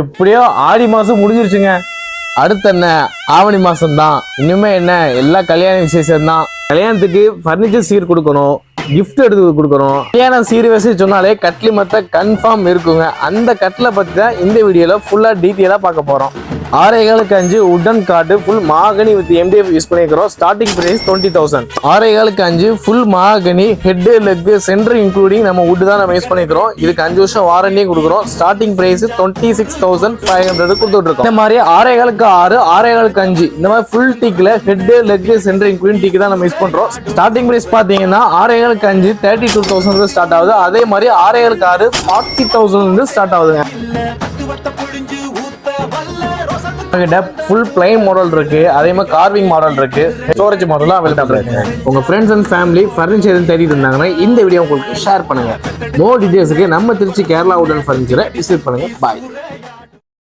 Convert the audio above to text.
எப்படியோ ஆடி மாசம் முடிஞ்சிருச்சுங்க. அடுத்து என்ன ஆவணி மாசம் தான். இனிமே என்ன எல்லா கல்யாண விசேஷம் தான். கல்யாணத்துக்கு பர்னிச்சர் சீர் கொடுக்கணும், கிஃப்ட் எடுத்து கொடுக்கணும். கல்யாண சீர் விசேஷம் சொன்னாலே கட்லி மத்த கன்ஃபார்ம் இருக்குங்க. அந்த கட்டில பத்தி தான் இந்த வீடியோல ஃபுல்லா டீட்டெயிலா பார்க்க போறோம். 6.5 உடன் கார்டு full mahogany with MDF use பண்ணிக்கிறோம். Starting price 20,000. 6.5 full mahogany head leg centre including நம்ம வுட் தான் நம்ம யூஸ் பண்ணிக்கிறோம். இதுக்கு 5 வருஷம் வாரண்டியும் கொடுக்குறோம். ஸ்டார்டிங் பிரைஸ் 26,500 கொடுத்துட்டு இருக்கோம். இந்த மாதிரி 6.5 6.5 இந்த மாதிரி ஃபுல் டீக்ல head leg centre including teak தான் நம்ம யூஸ் பண்றோம். ஸ்டார்டிங் பிரைஸ் பாத்தீங்கன்னா 6.5 32,000 ஸ்டார்ட் ஆகுது. அதே மாதிரி 6.6 40,000 ஸ்டார்ட் ஆகுதுங்க. ஃபுல் பிளைன் மாடல் இருக்கு, அதே மாதிரி கார்விங் மாடல் இருக்கு, ஸ்டோரேஜ் மாடலும் அவைலபிள் இருக்கு. உங்க ஃப்ரெண்ட்ஸ் அண்ட் ஃபேமிலி ஃபர்னிச்சர் எதுவும் தேடி இருந்தாங்கன்னா இந்த வீடியோ உங்களுக்கு ஷேர் பண்ணுங்க. மோர் டீடைல்ஸ்க்கு நம்ம திருச்சி கேரளா வுடன் ஃபர்னிச்சரை விசிட் பண்ணுங்க. பாய்.